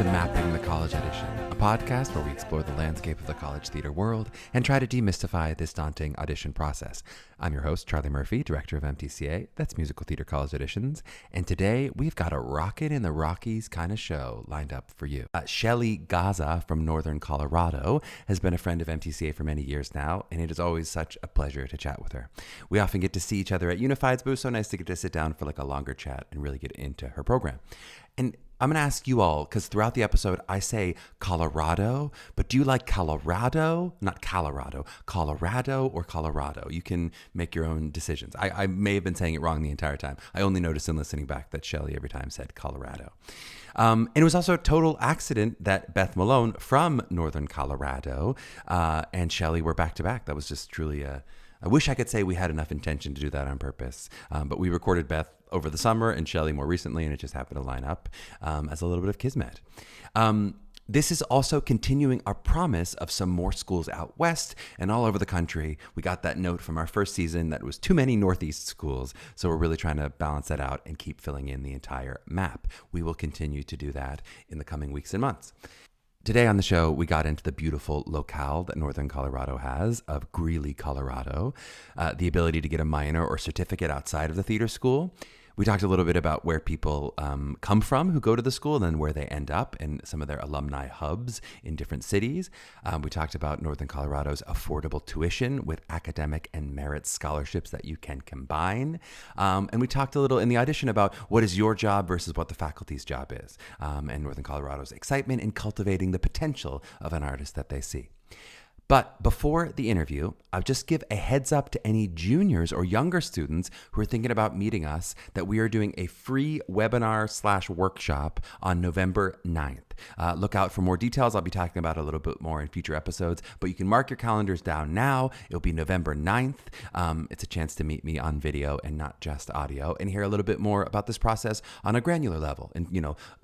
to Mapping the College Audition, a podcast where we explore the landscape of the college theater world and try to demystify this daunting audition process. I'm your host, Charlie Murphy, director of MTCA, that's Musical Theater College Auditions, and today we've got a rocket in the Rockies kind of show lined up for you. Shelly Gaza from Northern Colorado has been a friend of MTCA for many years now, and it is always such a pleasure to chat with her. We often get to see each other at Unified's booth, so nice to get to sit down for like a longer chat and really get into her program. And I'm going to ask you all, because throughout the episode, I say Colorado, but do you like Colorado? Not Colorado, Colorado or Colorado? You can make your own decisions. I may have been saying it wrong the entire time. I only noticed in listening back that Shelly every time said Colorado. And it was also a total accident that Beth Malone from Northern Colorado and Shelly were back to back. That was just truly I wish I could say we had enough intention to do that on purpose, but we recorded Beth over the summer and Shelly more recently, and it just happened to line up as a little bit of kismet. This is also continuing our promise of some more schools out west and all over the country. We got that note from our first season that it was too many Northeast schools, so we're really trying to balance that out and keep filling in the entire map. We will continue to do that in the coming weeks and months. Today on the show, we got into the beautiful locale that Northern Colorado has of Greeley, Colorado, the ability to get a minor or certificate outside of the theater school. We talked a little bit about where people come from who go to the school and then where they end up and some of their alumni hubs in different cities. We talked about Northern Colorado's affordable tuition with academic and merit scholarships that you can combine. And we talked a little in the audition about what is your job versus what the faculty's job is, and Northern Colorado's excitement in cultivating the potential of an artist that they see. But before the interview, I'll just give a heads up to any juniors or younger students who are thinking about meeting us that we are doing a free webinar/workshop on November 9th. Look out for more details. I'll be talking about it a little bit more in future episodes, but you can mark your calendars down now. It'll be November 9th. It's a chance to meet me on video and not just audio and hear a little bit more about this process on a granular level. And,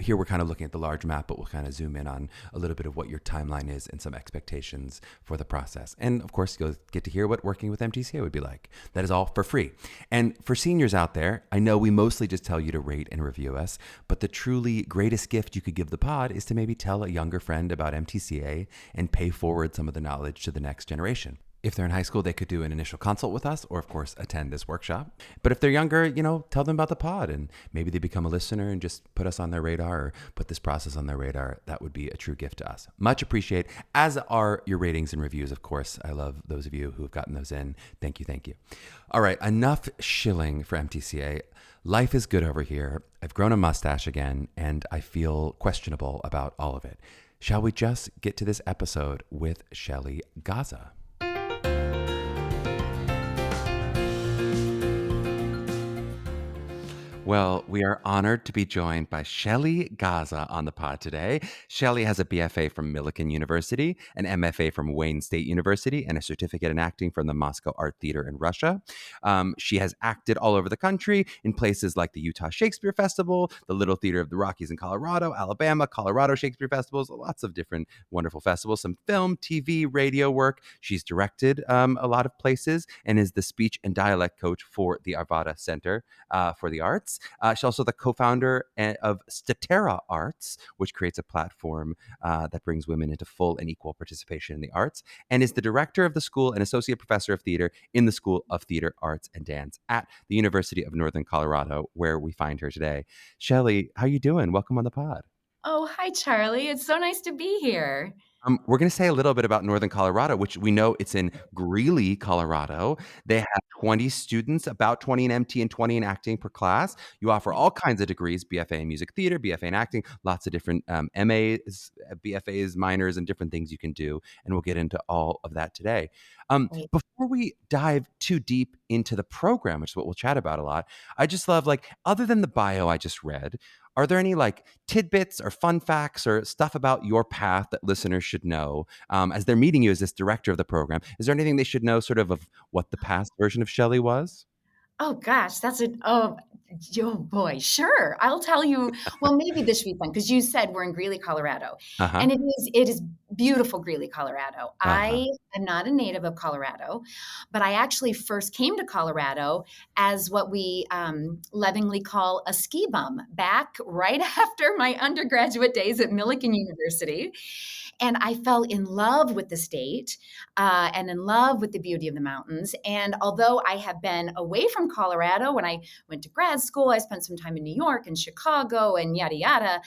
here we're kind of looking at the large map, but we'll kind of zoom in on a little bit of what your timeline is and some expectations for the process. And of course, you'll get to hear what working with MTCA would be like. That is all for free. And for seniors out there, I know we mostly just tell you to rate and review us, but the truly greatest gift you could give the pod is to maybe tell a younger friend about MTCA and pay forward some of the knowledge to the next generation. If they're in high school, they could do an initial consult with us or, of course, attend this workshop. But if they're younger, tell them about the pod and maybe they become a listener and just put us on their radar or put this process on their radar. That would be a true gift to us. Much appreciate, as are your ratings and reviews, of course. I love those of you who have gotten those in. Thank you, thank you. All right, enough shilling for MTCA. Life is good over here. I've grown a mustache again, and I feel questionable about all of it. Shall we just get to this episode with Shelly Gaza? Well, we are honored to be joined by Shelly Gaza on the pod today. Shelly has a BFA from Millikan University, an MFA from Wayne State University, and a certificate in acting from the Moscow Art Theater in Russia. She has acted all over the country in places like the Utah Shakespeare Festival, the Little Theater of the Rockies in Colorado, Alabama, Colorado Shakespeare Festivals, lots of different wonderful festivals, some film, TV, radio work. She's directed a lot of places and is the speech and dialect coach for the Arvada Center for the Arts. She's also the co-founder of Statera Arts, which creates a platform that brings women into full and equal participation in the arts, and is the director of the school and associate professor of theater in the School of Theater, Arts, and Dance at the University of Northern Colorado, where we find her today. Shelly, how you doing? Welcome on the pod. Oh, hi, Charlie. It's so nice to be here. We're going to say a little bit about Northern Colorado, which we know it's in Greeley, Colorado. They have 20 students, about 20 in MT and 20 in acting per class. You offer all kinds of degrees, BFA in music theater, BFA in acting, lots of different MAs, BFAs, minors, and different things you can do. And we'll get into all of that today. Right. Before we dive too deep into the program, which is what we'll chat about a lot, I just love, other than the bio I just read, are there any tidbits or fun facts or stuff about your path that listeners should know as they're meeting you as this director of the program? Is there anything they should know of what the past version of Shelly was? Oh gosh, oh boy, sure. I'll tell you. Well, maybe this should be fun because you said we're in Greeley, Colorado, Uh-huh. and it is beautiful Greeley, Colorado. Uh-huh. I am not a native of Colorado, but I actually first came to Colorado as what we lovingly call a ski bum back right after my undergraduate days at Millikan University. And I fell in love with the state and in love with the beauty of the mountains. And although I have been away from Colorado, when I went to grad school, I spent some time in New York and Chicago and yada, yada.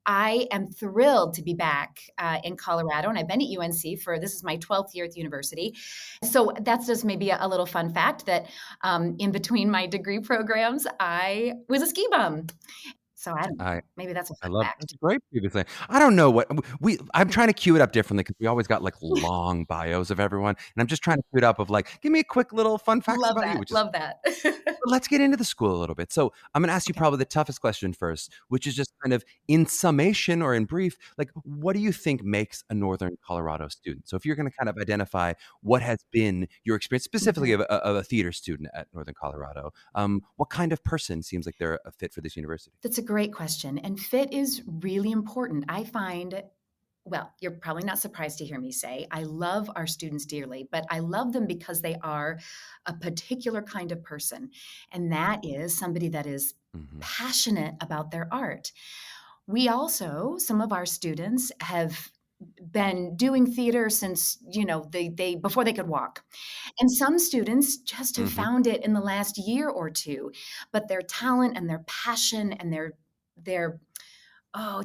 I am thrilled to be back in Colorado, and I've been at UNC this is my 12th year at the university. So that's just maybe a little fun fact that in between my degree programs, I was a ski bum. So I don't know. I Maybe that's a I fun love that's fact. a great thing to say. I don't know what I'm trying to cue it up differently because we always got like long bios of everyone, and I'm just trying to cue it up of like, give me a quick little fun facts Love about you, that. which is Love that. let's get into the school a little bit. So I'm going to ask you Okay. probably the toughest question first, which is just kind of in summation or in brief, like what do you think makes a Northern Colorado student? So if you're going to kind of identify what has been your experience specifically Mhm. of a theater student at Northern Colorado, what kind of person seems like they're a fit for this university? That's a great question. And fit is really important. I find, well, you're probably not surprised to hear me say, I love our students dearly, but I love them because they are a particular kind of person. And that is somebody that is Hmm. passionate about their art. We also, some of our students have been doing theater since, they before they could walk. And some students just have Hmm. found it in the last year or two, but their talent and their passion and their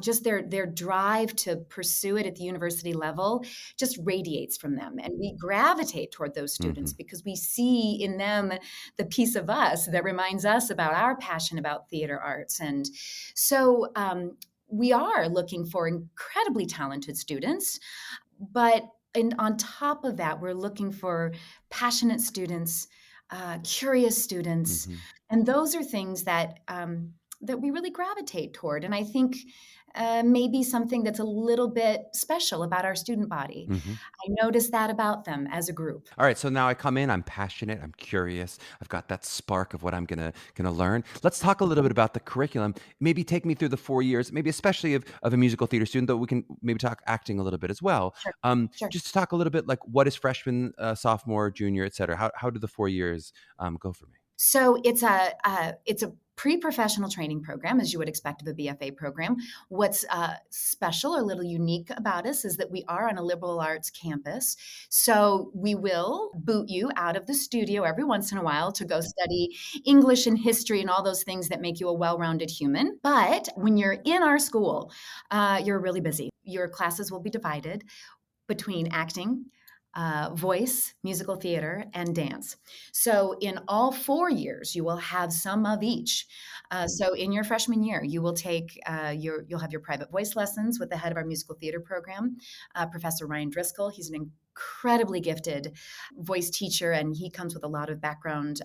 just their drive to pursue it at the university level just radiates from them. And we gravitate toward those students Hmm. because we see in them the piece of us that reminds us about our passion about theater arts. And so we are looking for incredibly talented students, but on top of that, we're looking for passionate students, curious students, Hmm. and those are things that we really gravitate toward. And I think maybe something that's a little bit special about our student body. Hmm. I notice that about them as a group. All right, so now I come in, I'm passionate, I'm curious, I've got that spark of what I'm gonna learn. Let's talk a little bit about the curriculum. Maybe take me through the 4 years, maybe especially of a musical theater student, though we can maybe talk acting a little bit as well. Sure, sure. Just to talk a little bit like what is freshman, sophomore, junior, et cetera. How do the 4 years go for me? So it's a pre-professional training program, as you would expect of a BFA program. What's special or a little unique about us is that we are on a liberal arts campus. So we will boot you out of the studio every once in a while to go study English and history and all those things that make you a well-rounded human. But when you're in our school, you're really busy. Your classes will be divided between acting, voice, musical theater, and dance. So, in all 4 years, you will have some of each. So, in your freshman year, you will take you'll have your private voice lessons with the head of our musical theater program, Professor Ryan Driscoll. He's an incredibly gifted voice teacher, and he comes with a lot of background,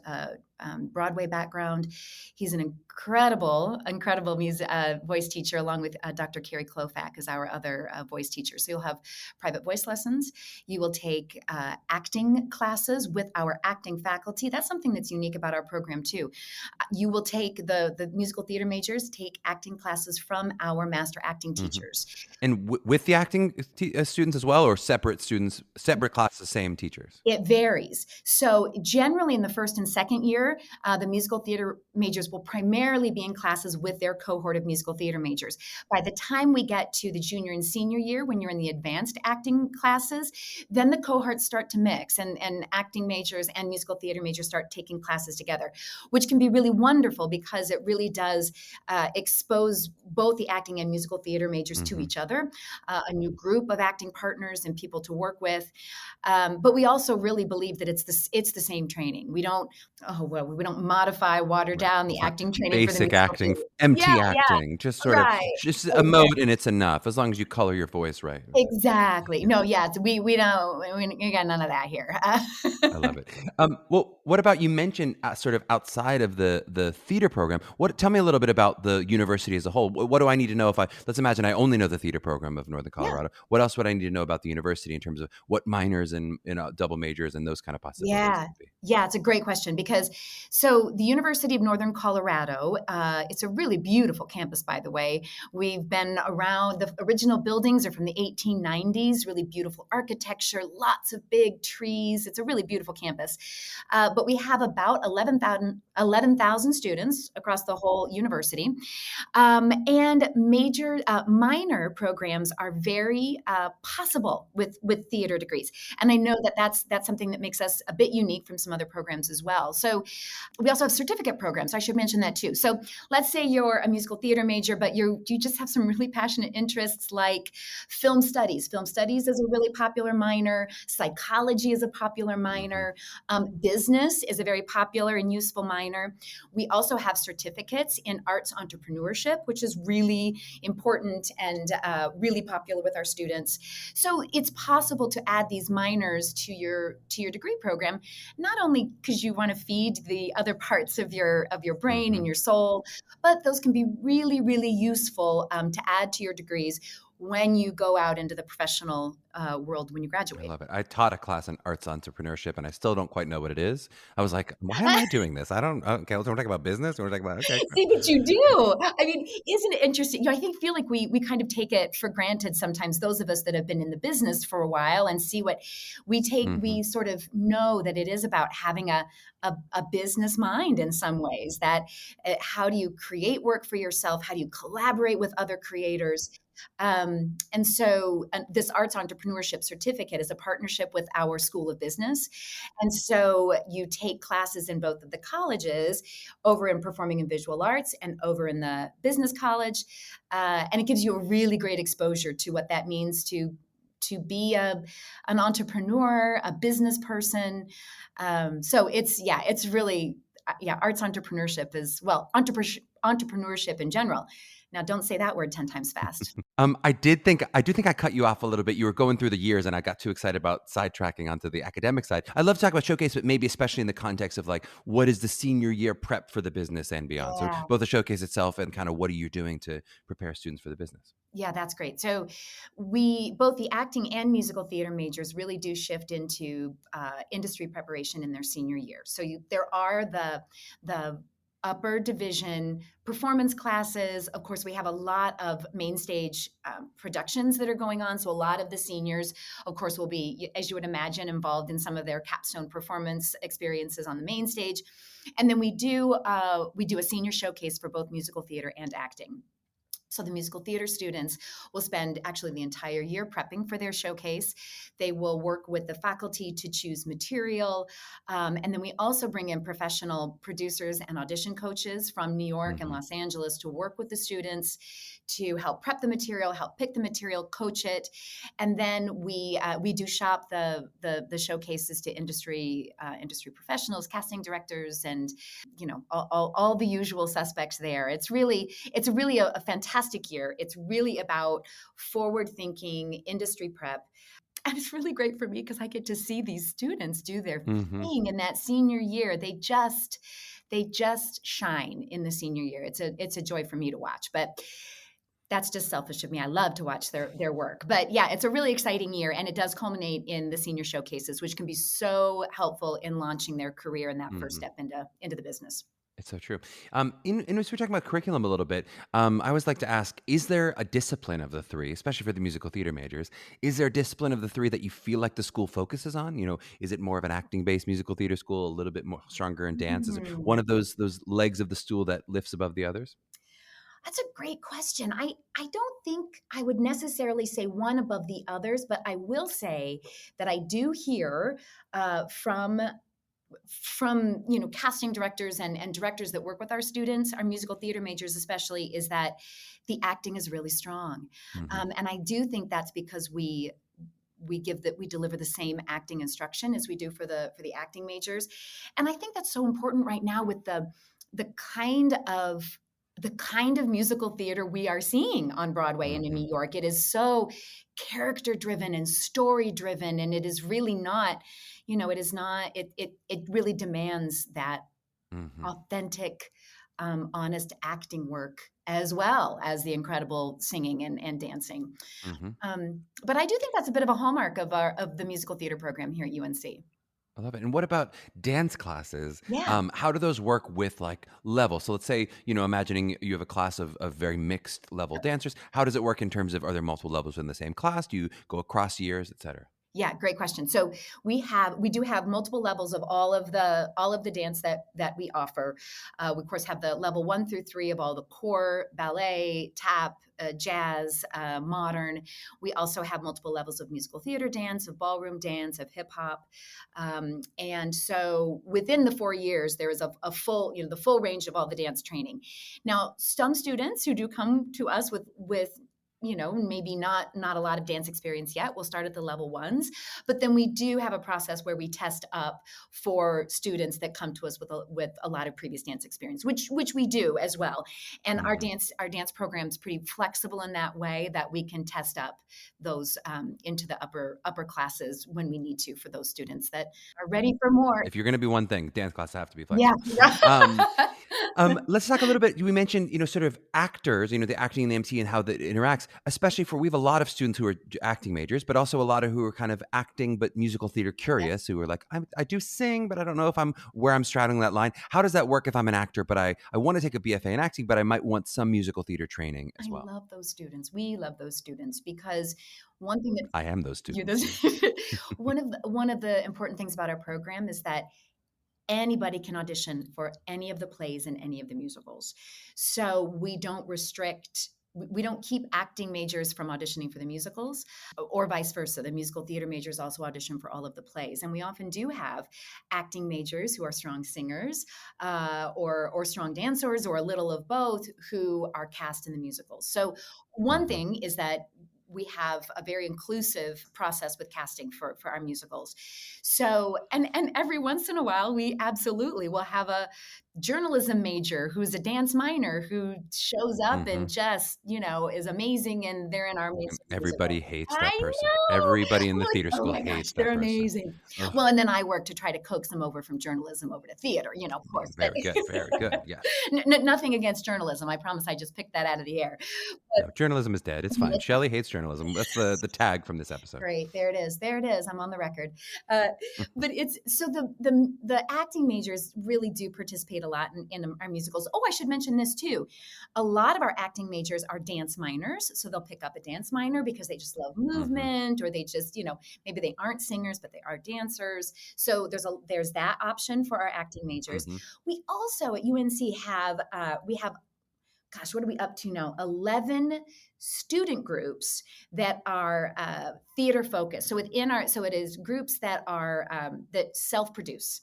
Broadway background. He's an incredible voice teacher, along with Dr. Carrie Klofak is our other voice teacher. So you'll have private voice lessons. You will take acting classes with our acting faculty. That's something that's unique about our program too. You will take the musical theater majors take acting classes from our master acting Hmm. teachers. And with the acting students as well, or separate students, separate classes, same teachers? It varies. So generally in the first and second year, the musical theater majors will primarily be in classes with their cohort of musical theater majors. By the time we get to the junior and senior year, when you're in the advanced acting classes, then the cohorts start to mix and acting majors and musical theater majors start taking classes together, which can be really wonderful because it really does expose both the acting and musical theater majors to Hmm. each other, a new group of acting partners and people to work with. But we also really believe that it's the same training. We don't modify, water Right. down the It's not acting training for the basic musical acting, theater. Yeah, empty yeah, acting, just sort of right. just a Exactly. mode and it's enough as long as you color your voice right. Exactly. Yeah. No, yeah, we got none of that here. I love it. Well, what about you mentioned sort of outside of the theater program? Tell me a little bit about the university as a whole. What do I need to know if let's imagine I only know the theater program of Northern Yeah. Colorado. What else would I need to know about the university in terms of what minors and double majors and those kind of possibilities Yeah. would be? Yeah, it's a great question because so the University of Northern Colorado, it's a really beautiful campus, by the way. We've been around, the original buildings are from the 1890s, really beautiful architecture, lots of big trees. It's a really beautiful campus. But we have about 11,000 students across the whole university. And major minor programs are very possible with theater degrees. And I know that that's something that makes us a bit unique from some other programs as well. So we also have certificate programs. I should mention that too. So let's say you're a musical theater major, but you just have some really passionate interests like film studies. Film studies is a really popular minor. Psychology is a popular minor. Business is a very popular and useful minor. We also have certificates in arts entrepreneurship, which is really important and really popular with our students. So it's possible to add these minors to your degree program, not only because you want to feed the other parts of your brain and your soul, but those can be really, really useful to add to your degrees when you go out into the professional world when you I graduate. love it. I taught a class in arts entrepreneurship, and I still don't quite know what it is. I was like, why am I doing this? I don't. Okay, we're talking about business. We're talking about okay. See, but you do. I mean, isn't it interesting? You know, I think feel like we kind of take it for granted sometimes. Those of us that have been in the business for a while and see what we take, we sort of know that it is about having a business mind in some ways. That how do you create work for yourself? How do you collaborate with other creators? And so this arts entrepreneurship certificate is a partnership with our School of Business. And so you take classes in both of the colleges, over in performing and visual arts and over in the business college. And it gives you a really great exposure to what that means to be an entrepreneur, a business person. So it's really, arts entrepreneurship is, well, entrepreneurship in general. Now, don't say that word 10 times fast. I do think I cut you off a little bit. You were going through the years, and I got too excited about sidetracking onto the academic side. I love to talk about Showcase, but maybe especially in the context of like, what is the senior year prep for the business and beyond? So Yeah. both the Showcase itself and kind of what are you doing to prepare students for the business? Yeah, that's great. So both the acting and musical theater majors really do shift into industry preparation in their senior year. So there are the upper division performance classes. Of course, we have a lot of main stage productions that are going on. So a lot of the seniors, of course, will be, as you would imagine, involved in some of their capstone performance experiences on the main stage. And then we do a senior showcase for both musical theater and acting. So the musical theater students will spend actually the entire year prepping for their showcase. They will work with the faculty to choose material. And then we also bring in professional producers and audition coaches from New York and Los Angeles to work with the students to help prep the material, help pick the material, coach it. And then we do shop the showcases to industry professionals, casting directors, and all the usual suspects there. It's really a fantastic year. It's really about forward-thinking industry prep. And it's really great for me because I get to see these students do their thing in that senior year. They just shine in the senior year. It's a joy for me to watch. But that's just selfish of me. I love to watch their work. But yeah, it's a really exciting year, and it does culminate in the senior showcases, which can be so helpful in launching their career and that first step into the business. It's so true. As we're talking about curriculum a little bit, I always like to ask, is there a discipline of the three, especially for the musical theater majors? Is there a discipline of the three that you feel like the school focuses on? You know, is it more of an acting-based musical theater school, a little bit more stronger in dance? Is it one of those legs of the stool that lifts above the others? That's a great question. I don't think I would necessarily say one above the others, but I will say that I do hear from casting directors and directors that work with our students, our musical theater majors especially, is that the acting is really strong. And I do think that's because we deliver the same acting instruction as we do for the acting majors. And I think that's so important right now with the kind of musical theater we are seeing on Broadway and in New York. It is so character driven and story driven, and it is really not, it really demands that authentic, honest acting work as well as the incredible singing and dancing. But I do think that's a bit of a hallmark of the musical theater program here at UNC. I love it. And what about dance classes? Yeah. How do those work with like level? So let's say, imagining you have a class of very mixed level dancers. How does it work in terms of, are there multiple levels in the same class? Do you go across years, et cetera? Yeah, great question. So we do have multiple levels of all of the dance that we offer. We of course have the level 1 through 3 of all the core, ballet, tap, jazz, modern. We also have multiple levels of musical theater dance, of ballroom dance, of hip hop, and so within the 4 years there is a full the full range of all the dance training. Now, some students who do come to us with maybe not a lot of dance experience yet, we'll start at the level ones, but then we do have a process where we test up for students that come to us with a lot of previous dance experience, which we do as well. And our Mhm. dance program is pretty flexible in that way that we can test up those into the upper classes when we need to for those students that are ready for more. If you're going to be one thing, dance classes have to be Yeah. flexible. Um, let's talk a little bit. We mentioned, sort of actors, the acting in the MT and how that interacts, especially we have a lot of students who are acting majors, but also a lot of who are kind of acting, but musical theater curious, who are like, I do sing, but I don't know if I'm straddling that line. How does that work if I'm an actor, but I want to take a BFA in acting, but I might want some musical theater training as I well? love those students. We love those students because one thing that I am those you're students. those one of the important things about our program is that anybody can audition for any of the plays and any of the musicals. So we don't restrict, we don't keep acting majors from auditioning for the musicals, or vice versa. The musical theater majors also audition for all of the plays. And we often do have acting majors who are strong singers, or strong dancers, or a little of both, who are cast in the musicals. So one Hmm. thing is that we have a very inclusive process with casting for our musicals. So, and every once in a while, we absolutely will have a journalism major who's a dance minor who shows up Hmm. and just, is amazing, and they're in our Macy's Everybody musical. hates I that person. know. Everybody in We're the like, theater oh school my gosh, hates that they're person. amazing. Ugh, Well, and then I work to try to coax them over from journalism over to theater, of course. But very good. Very good. Yes. nothing against journalism. I promise I just picked that out of the air. But No, journalism is dead. It's fine. Shelley hates journalism. That's the tag from this episode. great. There it is. There it is. I'm on the record. Uh, but it's so the acting majors really do participate a lot in our musicals. Oh, I should mention this too. A lot of our acting majors are dance minors, so they'll pick up a dance minor because they just love Hmm. movement, or they just maybe they aren't singers but they are dancers. So there's that option for our acting majors. Hmm. We also at UNC have, gosh, what are we up to now? 11 student groups that are theater focused. So it is groups that are that self-produce,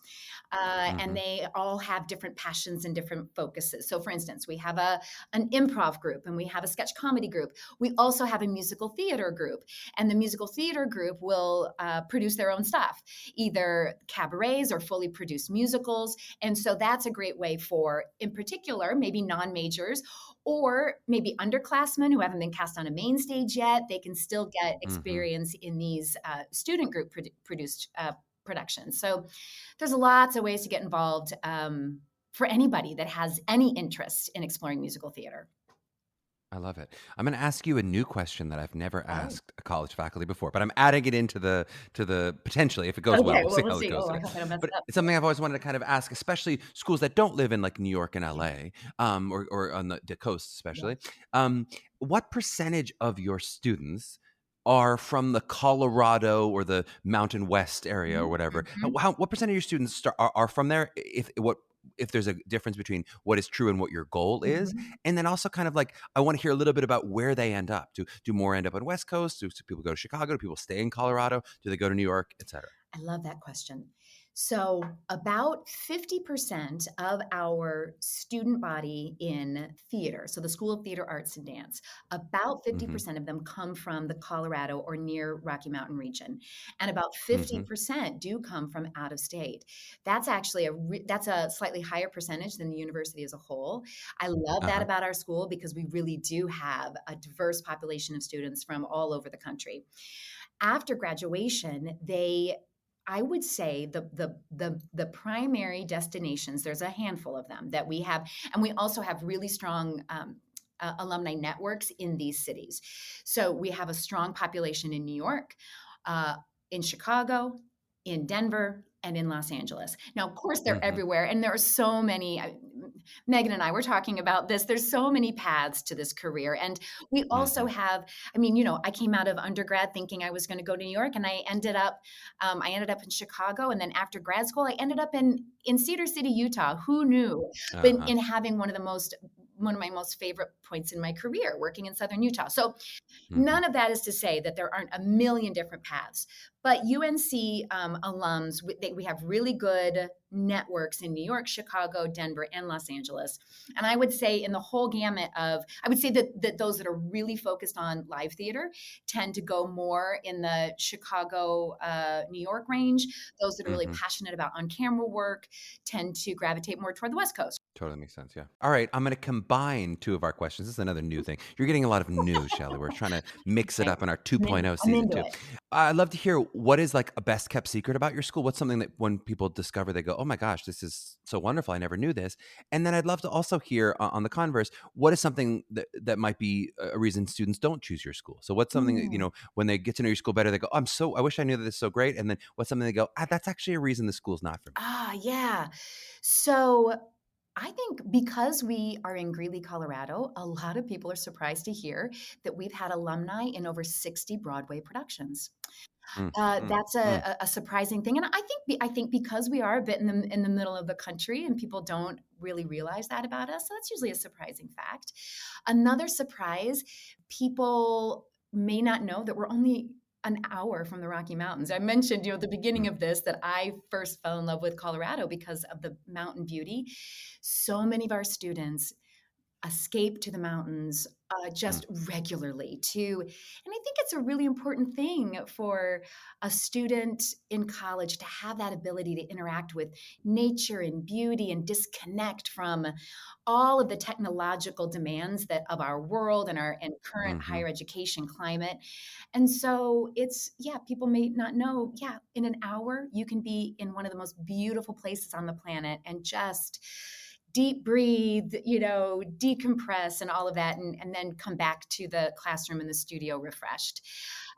and Hmm. they all have different passions and different focuses. So, for instance, we have an improv group, and we have a sketch comedy group. We also have a musical theater group, and the musical theater group will produce their own stuff, either cabarets or fully produced musicals. And so that's a great way for, in particular, maybe non-majors or maybe underclassmen who haven't been cast on a main stage yet. They can still get Hmm. experience in these student group produced productions. So there's lots of ways to get involved, for anybody that has any interest in exploring musical theater. I love it. I'm going to ask you a new question that I've never Oh, asked a college faculty before, but I'm adding it into the potentially, if it goes well, okay. we'll Well, see we'll how it see. goes Oh, I today. hope I don't mess But it up. it's something I've always wanted to kind of ask, especially schools that don't live in like New York and Yeah, LA, or on the coast, yeah. especially. What percentage of your students are from the Colorado or the Mountain West area or whatever? Mhm. What percent of your students are from there? If there's a difference between what is true and what your goal is, Mhm. and then also kind of like I want to hear a little bit about where they end up. Do more end up on West Coast? Do people go to Chicago? Do people stay in Colorado? Do they go to New York, etc.? I love that question. So, about 50% of our student body in theater, so the School of Theater Arts and Dance, about Mm-hmm. 50% of them come from the Colorado or near Rocky Mountain region, and about Mm-hmm. 50% do come from out of state. That's actually that's a slightly higher percentage than the university as a whole. I love that Uh-huh. about our school because we really do have a diverse population of students from all over the country. After graduation, I would say the primary destinations, there's a handful of them that we have, and we also have really strong alumni networks in these cities. So we have a strong population in New York, uh, in Chicago, in Denver, and in Los Angeles. Now, of course, they're Mm-hmm. everywhere, and there are so many. Megan and I were talking about this. There's so many paths to this career, and we also Mm-hmm. have. I mean, I came out of undergrad thinking I was going to go to New York, and I ended up in Chicago, and then after grad school, I ended up in Cedar City, Utah. Who knew? But Uh-huh. in having one of my most favorite points in my career, working in Southern Utah. So Mm-hmm. none of that is to say that there aren't a million different paths, but UNC alums, we have really good networks in New York, Chicago, Denver, and Los Angeles. And I would say in the whole gamut I would say that those that are really focused on live theater tend to go more in the Chicago, New York range. Those that are really Mm-hmm. passionate about on-camera work tend to gravitate more toward the West Coast. Totally makes sense. Yeah. All right. I'm going to combine two of our questions. This is another new thing. You're getting a lot of news, Shelly. We're trying to mix it Okay. up in our 2.0 I'm season into two. it. I'd love to hear what is like a best kept secret about your school. What's something that when people discover, they go, "Oh my gosh, this is so wonderful. I never knew this." And then I'd love to also hear on the converse, what is something that might be a reason students don't choose your school? So what's something that, Mm. when they get to know your school better, they go, I wish I knew that this is so great. And then what's something they go, that's actually a reason the school's not for me. Yeah. So I think because we are in Greeley, Colorado, a lot of people are surprised to hear that we've had alumni in over 60 Broadway productions. Mm, mm, That's mm, a surprising thing, and I think because we are a bit in the middle of the country, and people don't really realize that about us, so that's usually a surprising fact. Another surprise, people may not know that we're only an hour from the Rocky Mountains. I mentioned, at the beginning mm, of this that I first fell in love with Colorado because of the mountain beauty. So many of our students escape to the mountains mm, just regularly and I think it's a really important thing for a student in college to have that ability to interact with nature and beauty and disconnect from all of the technological demands that of our world and our and current mhm. higher education climate. And so people may not know, in an hour you can be in one of the most beautiful places on the planet and just deep breathe, decompress and all of that, and then come back to the classroom and the studio refreshed.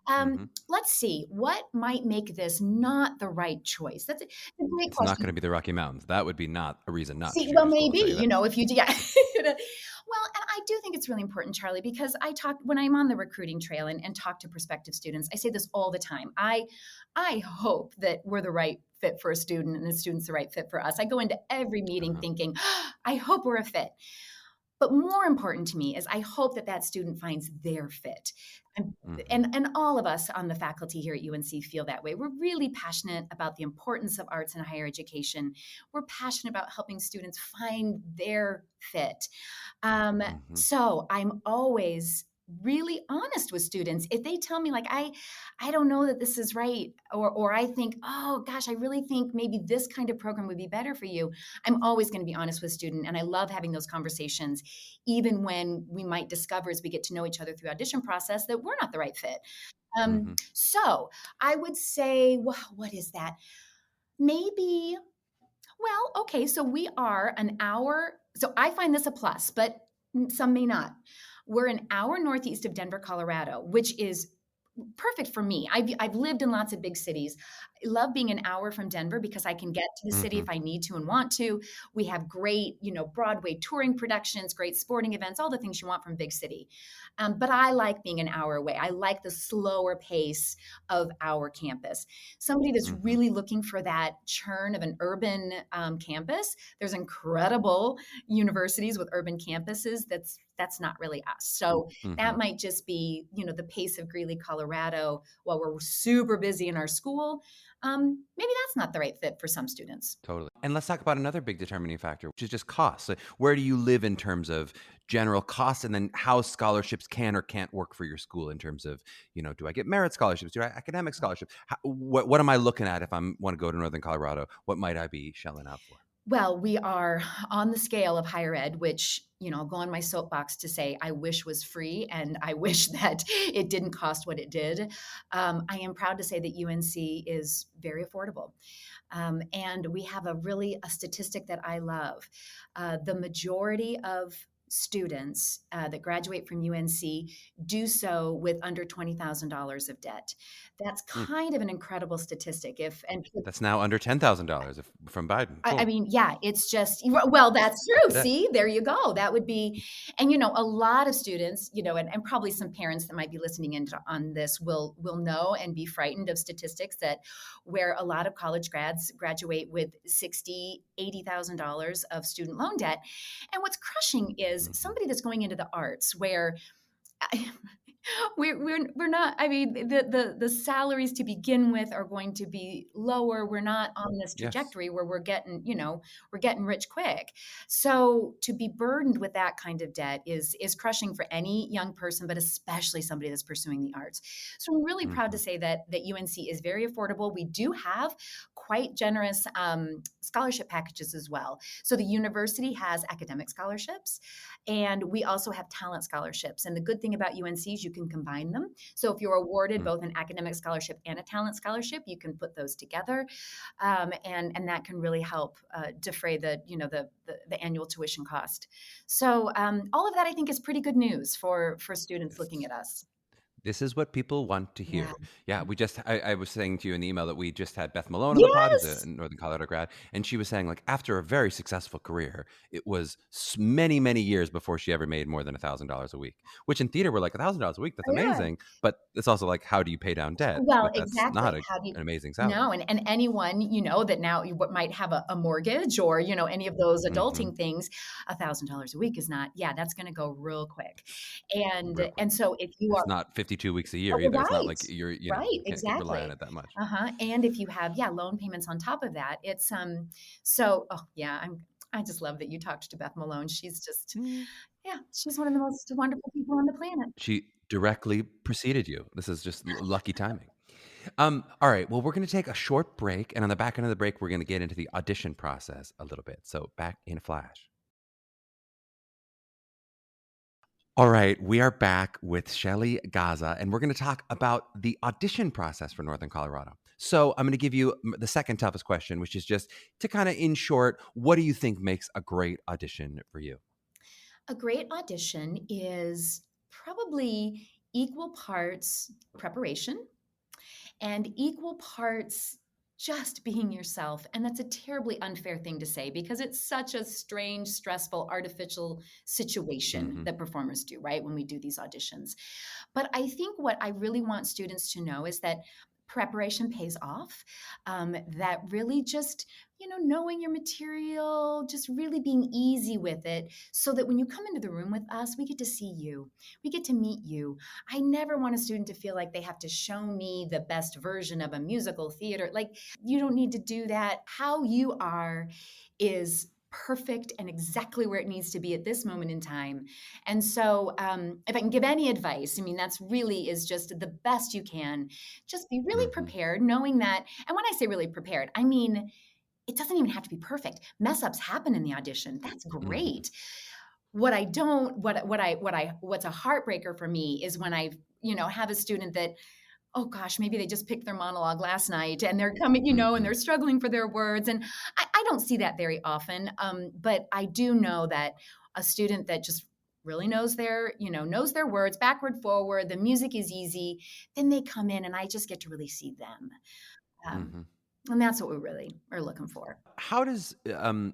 Mhm. Let's see, what might make this not the right choice? That's a great It's not question. gonna be the Rocky Mountains. That would be not a reason not to See, choose well, your school, I'll maybe, tell you that. if you do, yeah. Well, and I do think it's really important, Charlie, because when I'm on the recruiting trail and talk to prospective students, I say this all the time. I hope that we're the right fit for a student and the student's the right fit for us. I go into every meeting Uh-huh. thinking, I hope we're a fit. But more important to me is I hope that that student finds their fit. And, Mhm. and all of us on the faculty here at UNC feel that way. We're really passionate about the importance of arts in higher education. We're passionate about helping students find their fit. Mhm. So I'm always really honest with students. If they tell me like I don't know that this is right, or I think, oh gosh, I really think maybe this kind of program would be better for you, I'm always going to be honest with student. And I love having those conversations, even when we might discover as we get to know each other through audition process that we're not the right fit. Mhm. So I would say, well, what is that? Maybe well, okay, so we are an hour. So I find this a plus, but some may not. We're an hour northeast of Denver, Colorado, which is perfect for me. I've lived in lots of big cities. I love being an hour from Denver because I can get to the city if Mhm. I need to and want to. We have great, Broadway touring productions, great sporting events, all the things you want from a big city. But I like being an hour away. I like the slower pace of our campus. Somebody that's Mhm. really looking for that churn of an urban campus. There's incredible universities with urban campuses. That's not really us. So that Mhm. might just be, the pace of Greeley, Colorado, while we're super busy in our school. Maybe that's not the right fit for some students. Totally. And let's talk about another big determining factor, which is just cost. So where do you live in terms of general costs, and then how scholarships can or can't work for your school in terms of, do I get merit scholarships? Do I academic scholarships? What am I looking at if I want to go to Northern Colorado? What might I be shelling out for? Well, we are on the scale of higher ed, which, I'll go on my soapbox to say I wish was free and I wish that it didn't cost what it did. I am proud to say that UNC is very affordable. And we have a statistic that I love. The majority of students that graduate from UNC do so with under $20,000 of debt. That's Mm. kind of an incredible statistic. That's now under $10,000 from Biden. I Cool. mean, yeah, it's just, well, that's Half true. the debt. See, there you go. That would be, and a lot of students, and probably some parents that might be listening in on this will know and be frightened of statistics that where a lot of college grads graduate with $80,000 of student loan debt. And what's crushing is somebody that's going into the arts where we're not. I mean, the salaries to begin with are going to be lower. We're not on this Yes. trajectory where we're getting rich quick. So to be burdened with that kind of debt is crushing for any young person, but especially somebody that's pursuing the arts. So I'm really proud to say that UNC is very affordable. We do have quite generous scholarship packages as well. So the university has academic scholarships, and we also have talent scholarships. And the good thing about UNC is you can combine them. So if you're awarded both an academic scholarship and a talent scholarship, you can put those together, and that can really help defray the annual tuition cost. So all of that I think is pretty good news for students looking at us. This is what people want to Yeah. hear. Yeah, I was saying to you in the email that we just had Beth Malone on the pod, who's a Yes. Northern Colorado grad, and she was saying, like, after a very successful career, it was many, many years before she ever made more than $1,000 a week, which in theater, we're like, $1,000 a week, that's Yeah. amazing. But it's also like, how do you pay down debt? Well, But that's not exactly. How do you an amazing salary. no, and anyone, that now you might have a mortgage or, any of those Hmm. adulting things, $1,000 a week is not, yeah, that's gonna go real quick. And Real quick. and so if you are It's not 52 weeks a year oh, either. It's not right, like right, you can't rely on exactly. it that much. Uh-huh, and if you have, yeah, loan payments on top of that, it's, so oh, yeah, I just love that you talked to Beth Malone. She's just Mm. yeah, she's one of the most wonderful people on the planet. She directly preceded you. This is just lucky timing. All right. Well, we're going to take a short break. And on the back end of the break, we're going to get into the audition process a little bit. So back in a flash. All right. We are back with Shelly, Gaza, and we're going to talk about the audition process for Northern Colorado. So I'm going to give you the second toughest question, which is just to kind of, in short, what do you think makes a great audition for you? A great audition is probably equal parts preparation and equal parts just being yourself. And that's a terribly unfair thing to say because it's such a strange, stressful, artificial situation Hmm. that performers do, right? When we do these auditions. But I think what I really want students to know is that preparation pays off. That really just, knowing your material, just really being easy with it so that when you come into the room with us, we get to see you. We get to meet you. I never want a student to feel like they have to show me the best version of a musical theater. Like, you don't need to do that. How you are is perfect and exactly where it needs to be at this moment in time. And so, if I can give any advice, I mean, that's really is just the best you can. Just be really Hmm. prepared, knowing that. And when I say really prepared, I mean, it doesn't even have to be perfect. Mess ups happen in the audition. That's Hmm. great. What I don't, what's a heartbreaker for me is when I, have a student that, oh gosh, maybe they just picked their monologue last night and they're coming, and Hmm. they're struggling for their words. And I don't see that very often. But I do know that a student that just really knows their words backward, forward, the music is easy, then they come in and I just get to really see them. Um, Hmm. and that's what we really are looking for. How does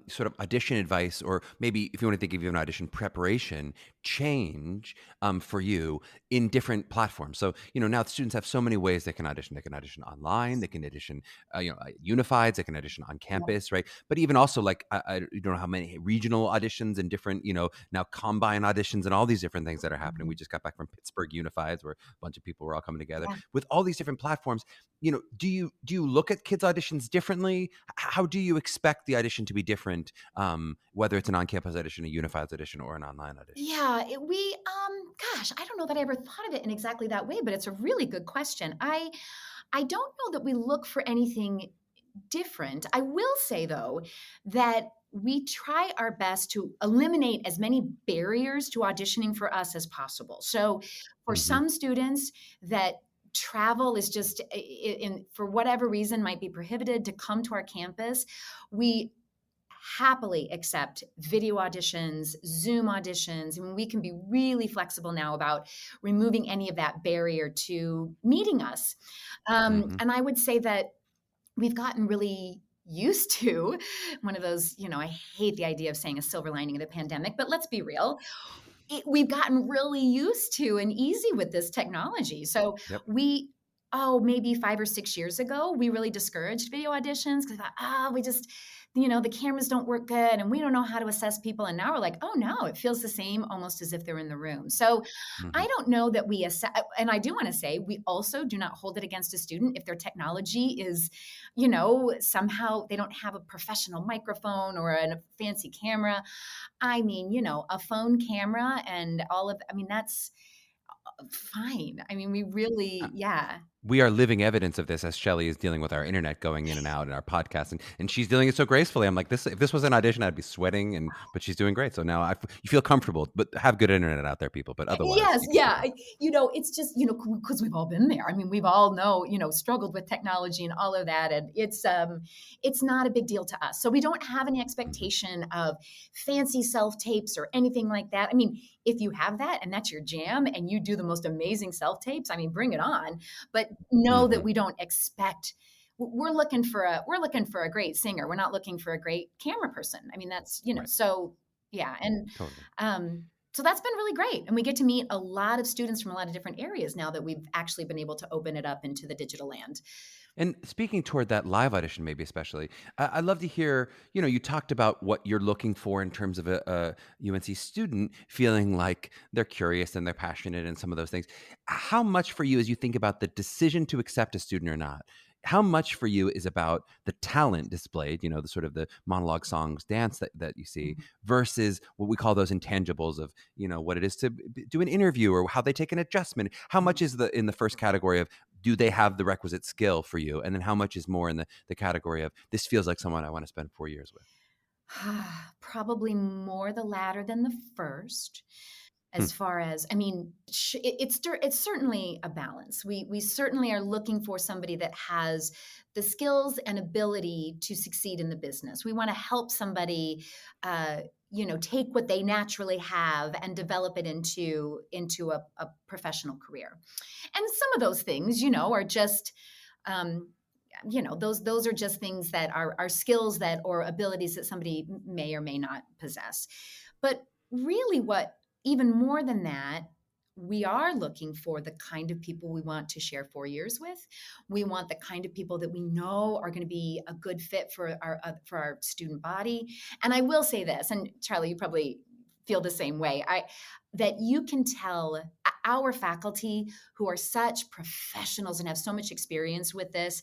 sort of audition advice, or maybe if you want to think of an audition preparation, change for you in different platforms? So now the students have so many ways they can audition. They can audition online. They can audition, unifieds. They can audition on campus, right? But even also like I don't know how many regional auditions and different now combine auditions and all these different things that are happening. Mhm. We just got back from Pittsburgh Unifieds, where a bunch of people were all coming together Yeah. with all these different platforms. Do you look at kids auditions differently? How do you expect the audition to be different, whether it's an on-campus audition, a unified audition, or an online audition? Yeah, gosh, I don't know that I ever thought of it in exactly that way, but it's a really good question. I don't know that we look for anything different. I will say though that we try our best to eliminate as many barriers to auditioning for us as possible. So for Hmm. some students that travel is just for whatever reason might be prohibited to come to our campus, we happily accept video auditions, Zoom auditions. I mean, we can be really flexible now about removing any of that barrier to meeting us. Mm-hmm. And I would say that we've gotten really used to one of those, I hate the idea of saying a silver lining of the pandemic, but let's be real. We've gotten really used to and easy with this technology. So Yep. maybe 5 or 6 years ago, we really discouraged video auditions because we just, the cameras don't work good and we don't know how to assess people. And now we're like, oh no, it feels the same almost as if they're in the room. So Mm-hmm. I don't know that we assess, and I do want to say, we also do not hold it against a student if their technology is, somehow they don't have a professional microphone or a fancy camera. I mean, a phone camera and that's fine. I mean, we really, yeah. We are living evidence of this as Shelly is dealing with our internet going in and out and our podcast, and she's doing it so gracefully. I'm like, this if this was an audition, I'd be sweating, but she's doing great. So now you feel comfortable, but have good internet out there, people. But otherwise, Yes, you can feel yeah. comfortable. It's just, because we've all been there. I mean, we've all struggled with technology and all of that. And it's not a big deal to us. So we don't have any Mm-hmm. expectation of fancy self-tapes or anything like that. I mean, if you have that and that's your jam and you do the most amazing self-tapes, I mean, bring it on. But know Mm-hmm. that we don't expect we're looking for a great singer. We're not looking for a great camera person. I mean, that's, Right. so yeah. And Totally. so that's been really great. And we get to meet a lot of students from a lot of different areas now that we've actually been able to open it up into the digital land. And speaking toward that live audition, maybe especially, I'd love to hear, you talked about what you're looking for in terms of a UNC student feeling like they're curious and they're passionate and some of those things. How much for you, as you think about the decision to accept a student or not, how much for you is about the talent displayed, the sort of the monologue, songs, dance that you see versus what we call those intangibles of, what it is to do an interview or how they take an adjustment? How much is in the first category of, do they have the requisite skill for you? And then how much is more in the category of, this feels like someone I want to spend 4 years with? Probably more the latter than the first. Hmm. As far as, I mean, it's certainly a balance. We certainly are looking for somebody that has the skills and ability to succeed in the business. We want to help somebody, take what they naturally have and develop it into a professional career. And some of those things, are just um, those are just things that are skills that or abilities that somebody may or may not possess. But really, what even more than that, we are looking for the kind of people we want to share 4 years with. We want the kind of people that we know are going to be a good fit for our student body. And I will say this, and Charlie, you probably feel the same way. That you can tell our faculty, who are such professionals and have so much experience with this,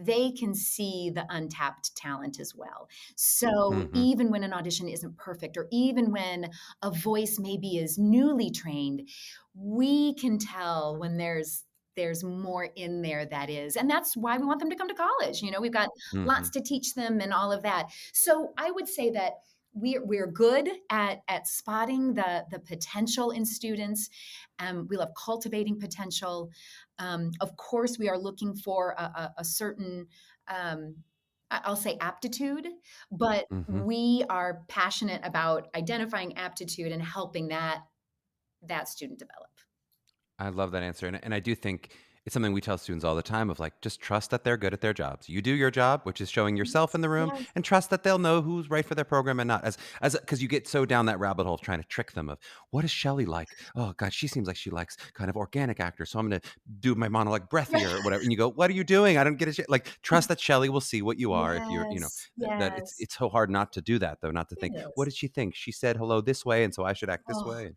they can see the untapped talent as well. So Mm-hmm. even when an audition isn't perfect, or even when a voice maybe is newly trained, we can tell when there's more in there that is. And that's why we want them to come to college. We've got Mm-hmm. lots to teach them and all of that. So I would say that we're good at spotting the potential in students. We love cultivating potential. Of course, we are looking for a certain, I'll say, aptitude, but Mm-hmm. we are passionate about identifying aptitude and helping that student develop. I love that answer. And I do think it's something we tell students all the time of, like, just trust that they're good at their jobs. You do your job, which is showing yourself in the room, Yes. and trust that they'll know who's right for their program and not. Because you get so down that rabbit hole of trying to trick them of, what is Shelly like? Oh God, she seems like she likes kind of organic actors. So I'm going to do my monologue breathier or whatever. And you go, what are you doing? I don't get it. Like, trust that Shelly will see what you are. If you're, Yes. that it's Yes. it's so hard not to do that, though, not to It think, what is. did she think? She said hello this way, and so I should act this Oh, way. Yeah,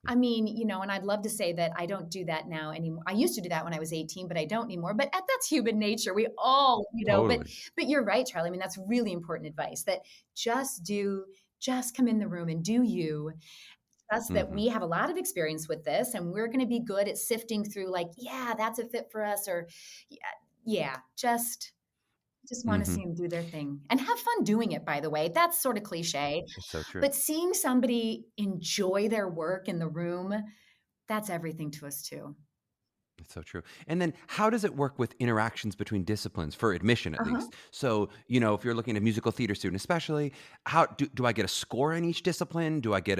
I mean, and I'd love to say that I don't do that now anymore. I used to do that when I was 18, but I don't anymore. But that's human nature. We all, but totally. you're right, Charlie. I mean, that's really important advice, that just come in the room and do you. Trust that Mm-hmm. we have a lot of experience with this and we're going to be good at sifting through, like, yeah, that's a fit for us, or yeah, yeah, just want to Mm-hmm. see them do their thing and have fun doing it, by the way. That's sort of cliche, It's so true. but seeing somebody enjoy their work in the room, that's everything to us too. It's so true. And then how does it work with interactions between disciplines for admission at Uh-huh. least? So, if you're looking at a musical theater student, especially, how do I get a score in each discipline? Do I get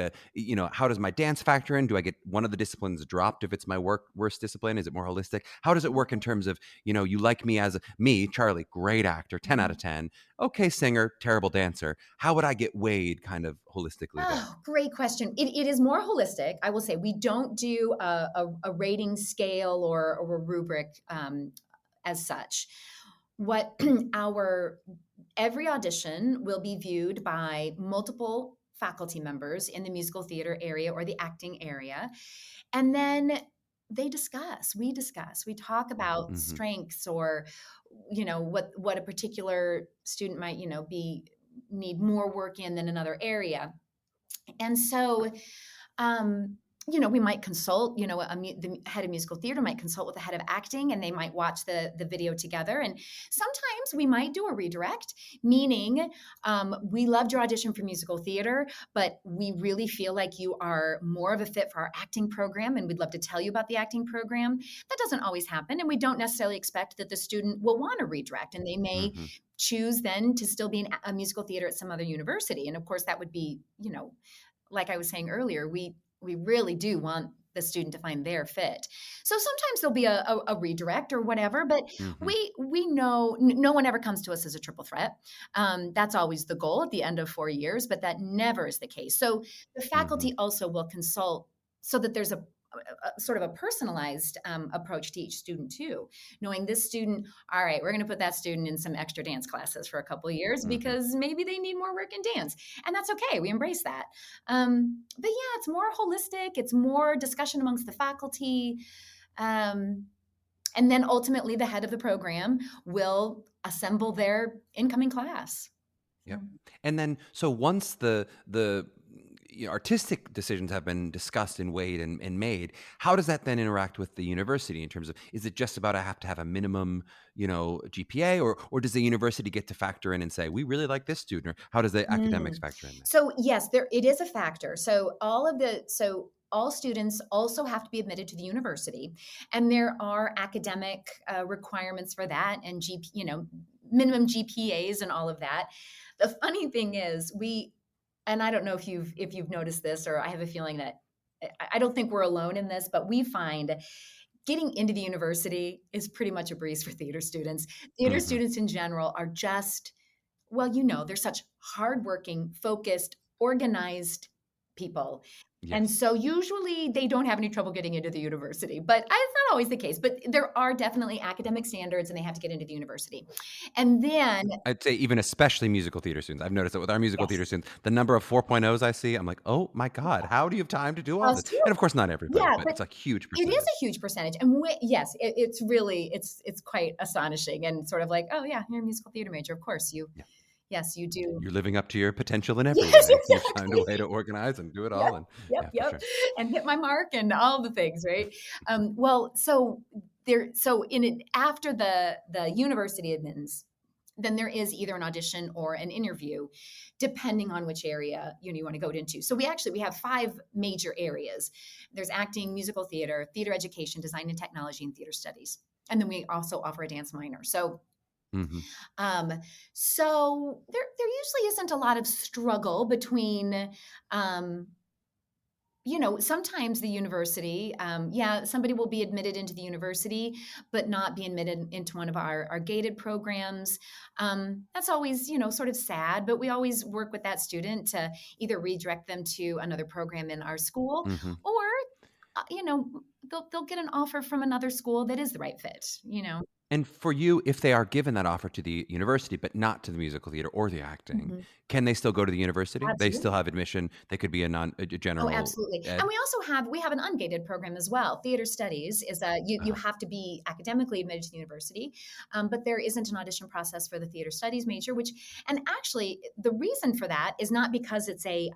how does my dance factor in? Do I get one of the disciplines dropped if it's my worst discipline? Is it more holistic? How does it work in terms of, you like me as me, Charlie, great actor, 10 out of 10. Okay, singer, terrible dancer. How would I get weighed kind of holistically there? Oh, great question. It is more holistic. I will say we don't do a rating scale or a rubric as such. What our every audition will be viewed by multiple faculty members in the musical theater area or the acting area, and then we talk about Hmm. strengths or what a particular student might be need more work in than another area. And so, um, we might consult, the head of musical theater might consult with the head of acting, and they might watch the video together. And sometimes we might do a redirect, meaning we loved your audition for musical theater, but we really feel like you are more of a fit for our acting program, and we'd love to tell you about the acting program. That doesn't always happen, and we don't necessarily expect that the student will want to redirect, and they may Hmm. choose then to still be in a musical theater at some other university. And of course, that would be, like I was saying earlier, we really do want the student to find their fit. So sometimes there'll be a redirect or whatever, but Hmm. we know no one ever comes to us as a triple threat. That's always the goal at the end of 4 years, but that never is the case. So the Hmm. faculty also will consult so that there's a sort of a personalized approach to each student too, knowing this student, all right, we're going to put that student in some extra dance classes for a couple of years Hmm. because maybe they need more work in dance, and that's okay. We embrace that. But yeah, it's more holistic. It's more discussion amongst the faculty. Um, and then ultimately, the head of the program will assemble their incoming class. Yep. So, And then, so once the artistic decisions have been discussed and weighed and made, how does that then interact with the university in terms of, is it just about I have to have a minimum, GPA, or does the university get to factor in and say, we really like this student, or how does the academics mm. factor in there? So yes, there it is a factor. All students also have to be admitted to the university, and there are academic requirements for that, and minimum GPAs and all of that. The funny thing is, and I don't know if you've noticed this, or I have a feeling that I don't think we're alone in this, but we find getting into the university is pretty much a breeze for theater students. Theater Hmm. students in general are just, well, they're such hardworking, focused, organized people. And Yes. so usually they don't have any trouble getting into the university, but it's not always the case. But there are definitely academic standards and they have to get into the university. And then, I'd say even especially musical theater students. I've noticed that with our musical yes, theater students, the number of 4.0s I see, I'm like, oh my God, how do you have time to do all us this? too. And of course, not everybody, Yeah, but but it's a huge it is a percentage. huge percentage. And yes, it's really, it's quite astonishing and sort of like, oh yeah, you're a musical theater major. Of course Yeah. yes, you do. You're living up to your potential in every Yes, way. You've found a exactly. way to organize and do it Yep, all. And yep, yeah, for yep, sure. and hit my mark and all the things, right? Well, so in it, after the university admins, then there is either an audition or an interview, depending on which area you want to go into. So we have 5 major areas. There's acting, musical theater, theater education, design and technology, and theater studies. And then we also offer a dance minor. Hmm. Um, so there usually isn't a lot of struggle between um, sometimes the university, somebody will be admitted into the university, but not be admitted into one of our gated programs. That's always, sort of sad, but we always work with that student to either redirect them to another program in our school, Hmm. or, uh, you know, they'll get an offer from another school that is the right fit. And for you, if they are given that offer to the university, but not to the musical theater or the acting, Mhm. can they still go to the university? They still Absolutely. have admission. They could be a Oh, general absolutely. And ed. we have an ungated program as well. Theater studies is you Uh, have to be academically admitted to the university, but there isn't an audition process for the theater studies major. And actually, the reason for that is not because it's a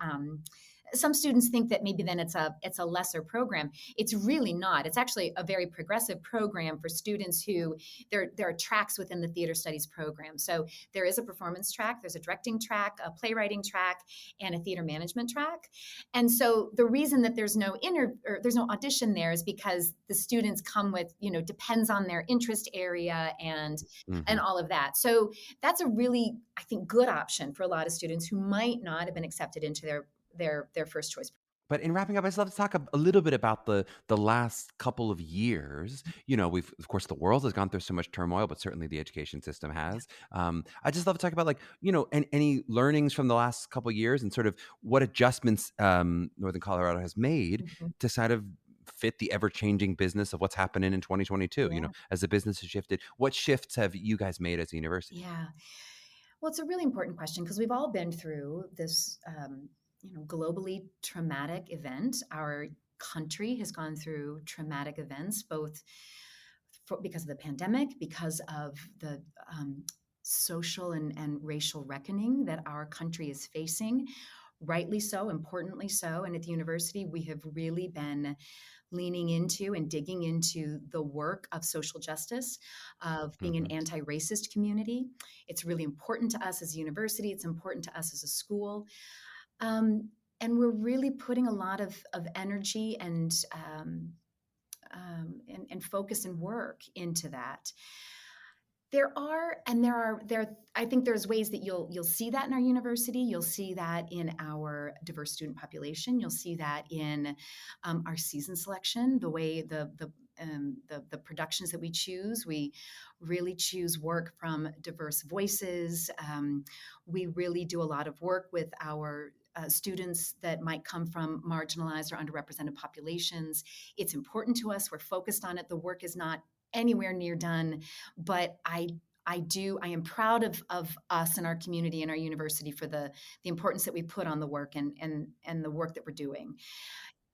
some students think that maybe then it's a lesser program. It's really not. It's actually a very progressive program for students who there are tracks within the theater studies program. So there is a performance track, there's a directing track, a playwriting track, and a theater management track. And so the reason that there's no audition there is because the students come with, depends on their interest area and all of that. So that's a really, I think, good option for a lot of students who might not have been accepted into their first choice. But in wrapping up, I'd just love to talk a little bit about the last couple of years. We've, of course, the world has gone through so much turmoil, but certainly the education system has. I just love to talk about, like, any learnings from the last couple of years and sort of what adjustments Northern Colorado has made to sort of fit the ever-changing business of what's happening in 2022. Yeah. As the business has shifted, what shifts have you guys made as a university? Yeah. Well, it's a really important question because we've all been through this, globally traumatic event. Our country has gone through traumatic events, both because of the pandemic, because of the social and racial reckoning that our country is facing. Rightly so, importantly so. And at the university, we have really been leaning into and digging into the work of social justice, of being an anti-racist community. It's really important to us as a university. It's important to us as a school. And we're really putting a lot of energy and focus and work into that. I think there's ways that you'll see that in our university. You'll see that in our diverse student population. You'll see that in our season selection, the way the productions that we choose. We really choose work from diverse voices. We really do a lot of work with our students that might come from marginalized or underrepresented populations. It's important to us. We're focused on it. The work is not anywhere near done, but I am proud of us and our community and our university for the importance that we put on the work and the work that we're doing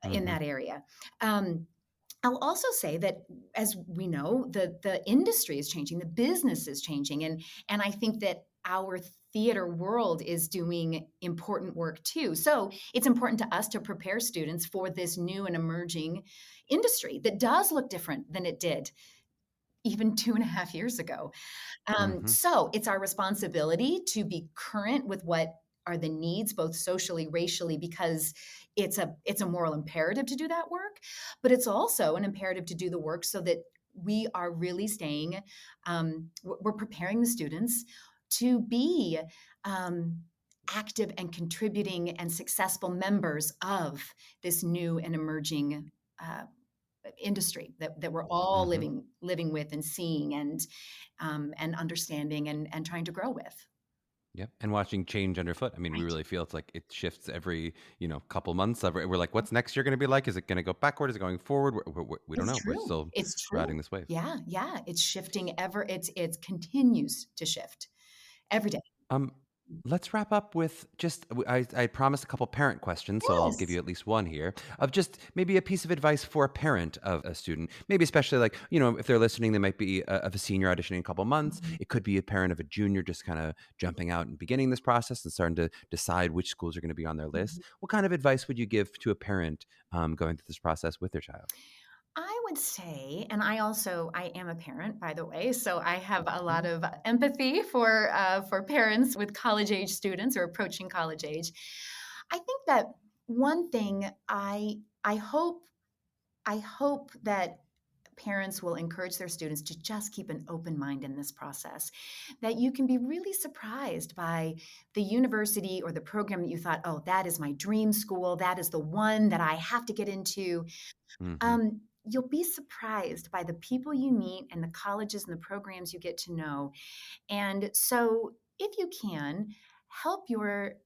in that area. I'll also say that, as we know, the industry is changing, the business is changing, and I think that our theater world is doing important work too. So it's important to us to prepare students for this new and emerging industry that does look different than it did even 2.5 years ago. So it's our responsibility to be current with what are the needs, both socially, racially, because it's a moral imperative to do that work, but it's also an imperative to do the work so that we are really staying, we're preparing the students to be active and contributing and successful members of this new and emerging industry that we're all living with and seeing and understanding and trying to grow with. Yep. And watching change underfoot. I mean, we Right. really feel it's like it shifts every, couple months. We're like, what's next year going to be like? Is it going to go backward? Is it going forward? We don't It's know. We're true. still It's true. riding this wave. Yeah. It's shifting it continues to shift every day. Um, let's wrap up with just, I promised a couple parent questions, so I'll give Yes. you at least one here of just maybe a piece of advice for a parent of a student, maybe especially like, if they're listening, they might be of a senior auditioning in a couple months. Mhm. It could be a parent of a junior just kind of jumping out and beginning this process and starting to decide which schools are going to be on their list. Mhm. What kind of advice would you give to a parent going through this process with their child? I would say, and I am a parent, by the way, so I have a lot Mhm. of empathy for parents with college age students or approaching college age. I think that one thing I hope that parents will encourage their students to just keep an open mind in this process, that you can be really surprised by the university or the program that you thought, oh, that is my dream school, that is the one that I have to get into. Mhm. You'll be surprised by the people you meet and the colleges and the programs you get to know. And so if you can, help your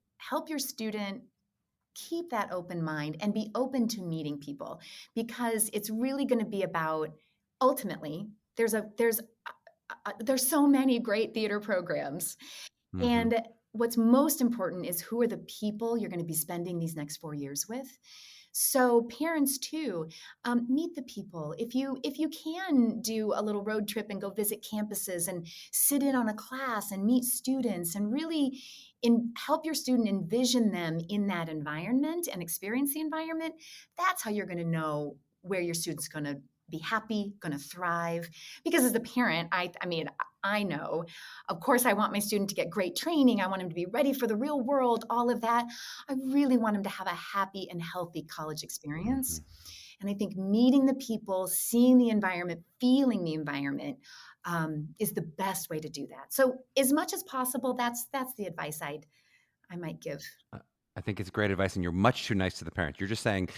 student keep that open mind and be open to meeting people, because it's really going to be about, ultimately, there's so many great theater programs, Mhm. and what's most important is who are the people you're going to be spending these next 4 years with. So parents too, meet the people. If you can do a little road trip and go visit campuses and sit in on a class and meet students and really help your student envision them in that environment and experience the environment, that's how you're going to know where your student's going to be happy, going to thrive. Because as a parent, I mean, I know, of course, I want my student to get great training. I want him to be ready for the real world, all of that. I really want him to have a happy and healthy college experience. And I think meeting the people, seeing the environment, feeling the environment is the best way to do that. So as much as possible, that's the advice I might give. I think it's great advice, and you're much too nice to the parents. You're saying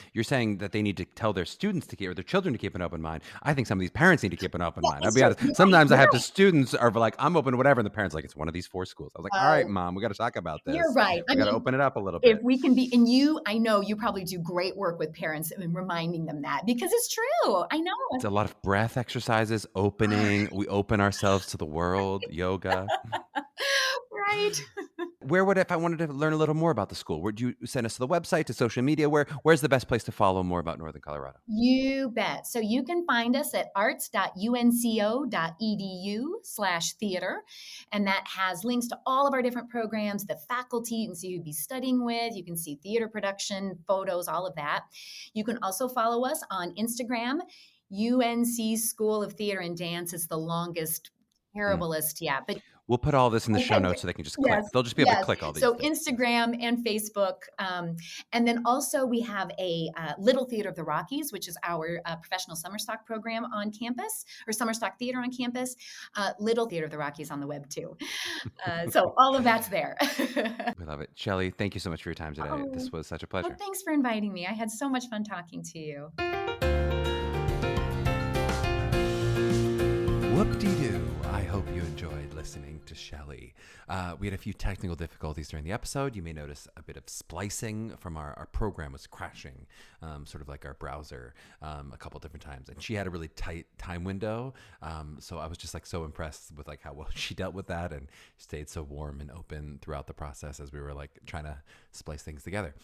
that they need to tell their students to keep, or their children to keep an open mind. I think some of these parents need to keep an open mind. I'll be honest. Sometimes I have the students are like, I'm open to whatever, and the parents are like, it's one of these 4 schools. I was like, all right, Mom, we got to talk about this. You're right. We got to open it up a little bit. If we can be, and I know you probably do great work with parents and reminding them that, because it's true. I know. It's a lot of breath exercises, opening. We open ourselves to the world, yoga. Right. Where would, if I wanted to learn a little more about the school, would you send us to the website, to social media? Where's the best place to follow more about Northern Colorado? You bet. So you can find us at arts.unco.edu/theater. And that has links to all of our different programs, the faculty, you can see who you'd be studying with, you can see theater production, photos, all of that. You can also follow us on Instagram. UNC School of Theater and Dance is the longest, terriblest, yeah. But we'll put all this in the show notes so they can just click. They'll just be able to click all these. So Instagram and Facebook. And then also we have a Little Theater of the Rockies, which is our professional summer stock program on campus, or summer stock theater on campus. Little Theater of the Rockies on the web too. So all of that's there. We love it. Shelly, thank you so much for your time today. This was such a pleasure. Well, thanks for inviting me. I had so much fun talking to you. Whoop-de-doo. I hope you enjoyed listening to Shelly. We had a few technical difficulties during the episode. You may notice a bit of splicing from our program was crashing, sort of like our browser, a couple different times. And she had a really tight time window. So I was just like so impressed with like how well she dealt with that and stayed so warm and open throughout the process as we were like trying to splice things together.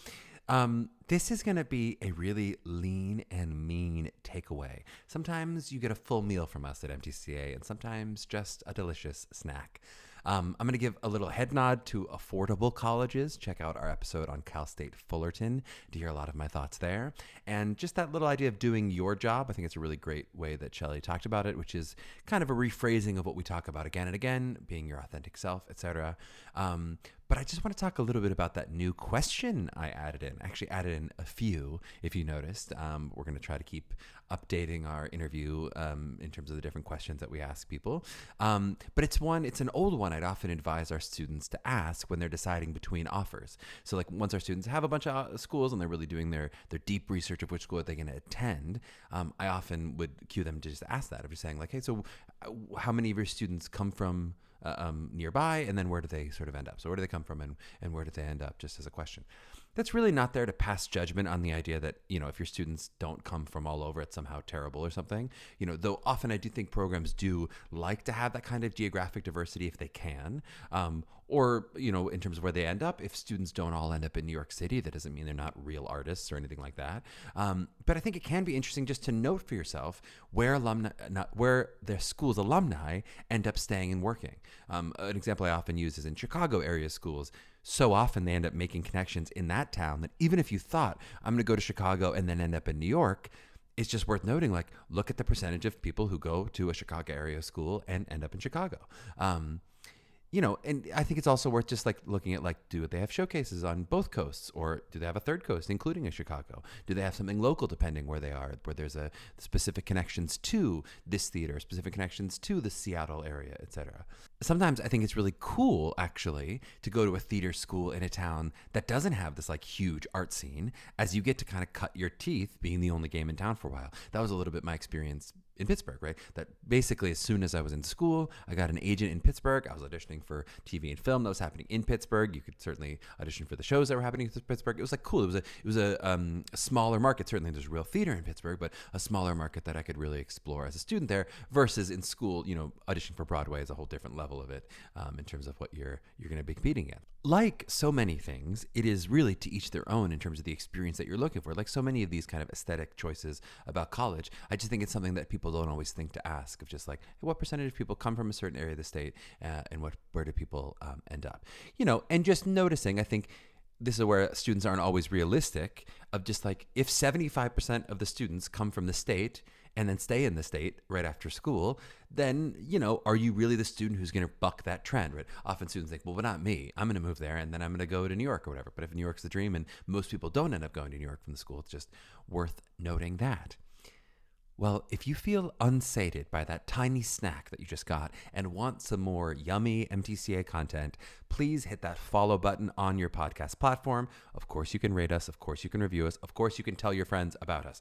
This is going to be a really lean and mean takeaway. Sometimes you get a full meal from us at MTCA, and sometimes just a delicious snack. I'm going to give a little head nod to affordable colleges. Check out our episode on Cal State Fullerton to hear a lot of my thoughts there. And just that little idea of doing your job, I think it's a really great way that Shelly talked about it, which is kind of a rephrasing of what we talk about again and again, being your authentic self, etc. But I just want to talk a little bit about that new question I added in. I actually added in a few, if you noticed. We're going to try to keep updating our interview in terms of the different questions that we ask people. But it's an old one I'd often advise our students to ask when they're deciding between offers. So like once our students have a bunch of schools and they're really doing their deep research of which school they're going to attend, I often would cue them to just ask that. If you're saying like, hey, so how many of your students come from nearby, and then where do they sort of end up? So where do they come from and where do they end up, just as a question. That's really not there to pass judgment on the idea that, if your students don't come from all over, it's somehow terrible or something. Though often I do think programs do like to have that kind of geographic diversity if they can. Or, in terms of where they end up, if students don't all end up in New York City, that doesn't mean they're not real artists or anything like that. But I think it can be interesting just to note for yourself where their school's alumni end up staying and working. An example I often use is in Chicago area schools. So often they end up making connections in that town that even if you thought, I'm going to go to Chicago and then end up in New York, it's just worth noting, like, look at the percentage of people who go to a Chicago area school and end up in Chicago. And I think it's also worth just like looking at like, do they have showcases on both coasts, or do they have a third coast, including a Chicago? Do they have something local depending where they are, where there's a specific connections to this theater, specific connections to the Seattle area, etc. Sometimes I think it's really cool actually to go to a theater school in a town that doesn't have this like huge art scene, as you get to kind of cut your teeth being the only game in town for a while. That was a little bit my experience in Pittsburgh, right? That basically as soon as I was in school, I got an agent in Pittsburgh. I was auditioning for TV and film that was happening in Pittsburgh. You could certainly audition for the shows that were happening in Pittsburgh. It was like cool. It was a smaller market. Certainly there's real theater in Pittsburgh, but a smaller market that I could really explore as a student there versus in school, auditioning for Broadway is a whole different level of it in terms of what you're going to be competing in. Like so many things, it is really to each their own in terms of the experience that you're looking for. Like so many of these kind of aesthetic choices about college, I just think it's something that people don't always think to ask of just like, hey, what percentage of people come from a certain area of the state and where do people end up? And just noticing, I think this is where students aren't always realistic of just like, if 75% of the students come from the state and then stay in the state right after school, then, are you really the student who's going to buck that trend, right? Often students think, well, but not me. I'm going to move there and then I'm going to go to New York or whatever. But if New York's the dream and most people don't end up going to New York from the school, it's just worth noting that. Well, if you feel unsated by that tiny snack that you just got and want some more yummy MTCA content, please hit that follow button on your podcast platform. Of course, you can rate us. Of course, you can review us. Of course, you can tell your friends about us.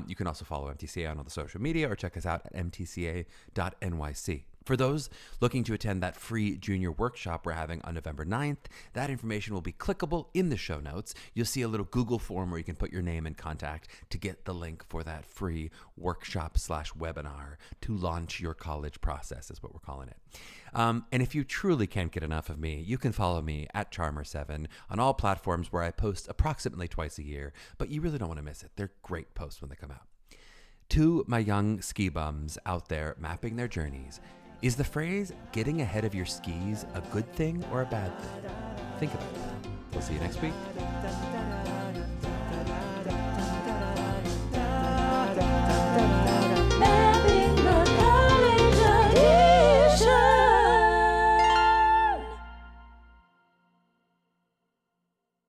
You can also follow MTCA on all the social media or check us out at mtca.nyc. For those looking to attend that free junior workshop we're having on November 9th, that information will be clickable in the show notes. You'll see a little Google form where you can put your name and contact to get the link for that free workshop/webinar to launch your college process is what we're calling it. And if you truly can't get enough of me, you can follow me at Charmer7 on all platforms where I post approximately twice a year, but you really don't want to miss it. They're great posts when they come out. To my young ski bums out there mapping their journeys, is the phrase getting ahead of your skis a good thing or a bad thing? Think about it. We'll see you next week.